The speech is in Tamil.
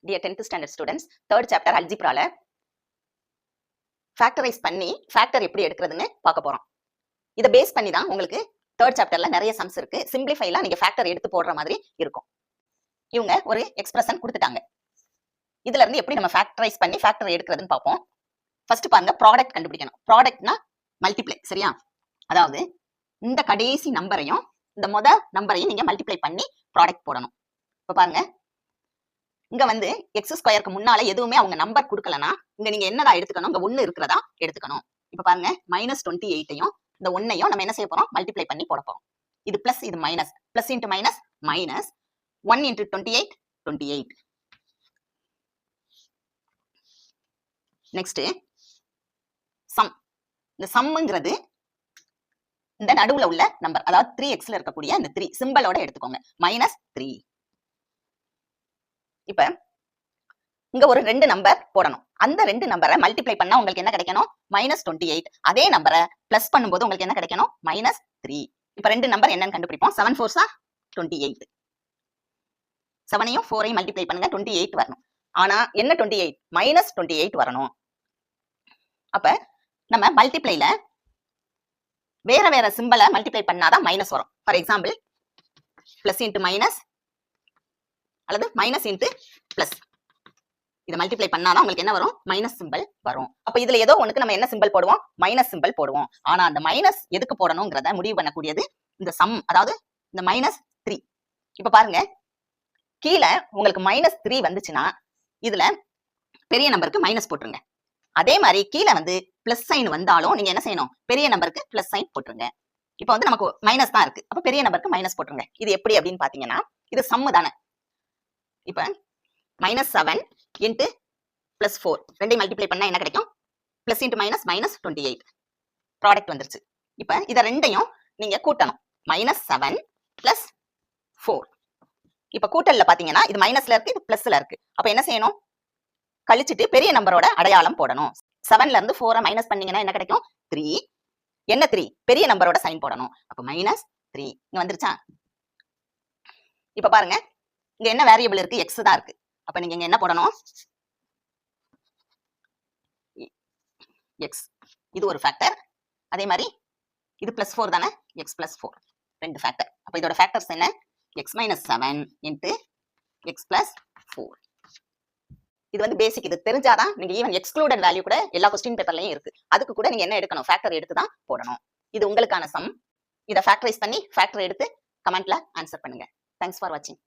Dear 10th standard students, third chapter algebraல ஃபேக்டரைஸ் பண்ணி ஃபேக்டர் எப்படி எடுக்கிறதுன்னு பார்க்க போறோம். இதை பேஸ் பண்ணி தான் உங்களுக்கு தேர்ட் சாப்டர்ல நிறைய சம்ஸ் இருக்கு. சிம்பிளிஃபைலாம் நீங்க ஃபேக்டர் எடுத்து போடுற மாதிரி இருக்கும். இவங்க ஒரு எக்ஸ்பிரஷன் கொடுத்துட்டாங்க. இதுல இருந்து எப்படி நம்ம ஃபேக்டரைஸ் பண்ணி ஃபேக்டர் எடுக்கிறதுன்னு பார்ப்போம். ஃபர்ஸ்ட் பாருங்க, ப்ராடக்ட் கண்டுபிடிக்கணும். ப்ராடக்ட்னா மல்டிப்ளை, சரியா? அதாவது இந்த கடைசி நம்பரையும் இந்த நம்பரையும் நீங்க மல்டிப்ளை பண்ணி ப்ராடக்ட் போடணும். இப்ப பாருங்க, இங்க வந்து எக்ஸ் ஸ்கொயருக்கு முன்னால எதுவுமே அவங்க நம்பர் கொடுக்கலனா இங்க நீங்க என்னடா எடுத்துக்கணும், இங்க 1 இருக்கிறதா எடுத்துக்கணும். இப்ப பாருங்க, -28யும் இந்த 1ஐயும் நம்ம என்ன செய்ய போறோம், மல்டிப்ளை பண்ணி போட போறோம். இது பிளஸ், இது minus, plus into minus minus 1 into 28 28. Next sum. இந்த சம்ங்கிறது இந்த நடுவுல உள்ள நம்பர், அதாவது 3xல இருக்கக்கூடிய இந்த 3 சிம்பலோட எடுத்துக்கோங்க, -3. இப்ப இங்க ஒரு 2 நம்பர் போடணும். அந்த 2 நம்பரை மல்டிப்ளை பண்ணா உங்களுக்கு என்ன கிடைக்கணும், -28. அதே நம்பரை பிளஸ் பண்ணும்போது உங்களுக்கு என்ன கிடைக்கணும், -3. இப்ப 2 நம்பர் என்னன்னு கண்டுபிடிப்போம். 7 4s 28. 7ஐயும் 4ஐயும் மல்டிப்ளை பண்ணுங்க, 28 வரணும். ஆனா என்ன 28, -28 வரணும். அப்ப நம்ம மல்டிப்ளைல வேற வேற சிம்பலை மல்டிப்ளை பண்ணாதான் மைனஸ் வரும். For example, plus into minus அல்லது மைனஸ் இன்டு பிளஸ். இதை மல்டிப்ளை பண்ணாதான் உங்களுக்கு என்ன வரும், மைனஸ் சிம்பிள் வரும். அப்ப இதுல ஏதோ ஒண்ணுக்கு நம்ம என்ன சிம்பிள் போடுவோம், மைனஸ் சிம்பிள் போடுவோம். ஆனா அந்த மைனஸ் எதுக்கு போடணும்ங்கிறத முடிவு பண்ணக்கூடியது இந்த சம், அதாவது இந்த -3. இப்ப பாருங்க, கீழே உங்களுக்கு -3 வந்துச்சுன்னா இதுல பெரிய நம்பருக்கு மைனஸ் போட்டுருங்க. அதே மாதிரி கீழே வந்து பிளஸ் சைன் வந்தாலும் நீங்க என்ன செய்யணும், பெரிய நம்பருக்கு பிளஸ் சைன் போட்டுருங்க. இப்ப வந்து நமக்கு மைனஸ் தான் இருக்கு, அப்ப பெரிய நம்பருக்கு மைனஸ் போட்டுருங்க. இது எப்படி அப்படின்னு பாத்தீங்கன்னா, இது சம்மு தானே. இப்ப -7 இன்ட்டு +4 ரெண்டையும் மல்டிப்ளை பண்ணா என்ன கிடைக்கும், பிளஸ் இன்ட்டு மைனஸ் -28 ப்ராடக்ட் வந்துருச்சு. இப்ப இதை ரெண்டையும் நீங்க கூட்டணும், -7 + 4. இப்ப கூட்டல்ல பாத்தீங்கன்னா இது மைனஸ்ல இருக்கு, இது பிளஸ்ல இருக்கு. அப்ப என்ன செய்யணும், கழிச்சிட்டு பெரிய நம்பரோட அடையாளம் போடணும். 7ல இருந்து 4 மைனஸ் பண்ணீங்கன்னா என்ன கிடைக்கும், 3. என்ன 3, பெரிய நம்பரோட சைன் போடணும். அப்ப -3 இங்க வந்துருச்சா? இப்ப பாருங்க, இங்க என்ன வேரியபிள் இருக்கு, x தான் இருக்கு. அப்ப நீங்க இங்க என்ன போடணும், x. இது ஒரு ஃபேக்டர். அதே மாதிரி இது +4 தானே, x + 4 ரெண்டு ஃபேக்டர். அப்ப இதோட ஃபேக்டர்ஸ் என்ன, x - 7 இன்ட்டு x + 4. இது வந்து பேசிக். இது தெரிஞ்சாதான் நீங்க ஈவன் எக்ஸ்க்ளூடட் வேல்யூ கூட எல்லா கொஸ்டின் பேப்பர்லயும் இருக்கு. அதுக்கு கூட நீங்க என்ன எடுக்கணும், ஃபேக்டர் எடுத்து தான் போடணும். இது உங்களுக்கான சம். இதை ஃபேக்டரைஸ் பண்ணி ஃபேக்டர் எடுத்து கமெண்ட்ல ஆன்சர் பண்ணுங்க. தேங்க்ஸ் ஃபார் வாட்சிங்.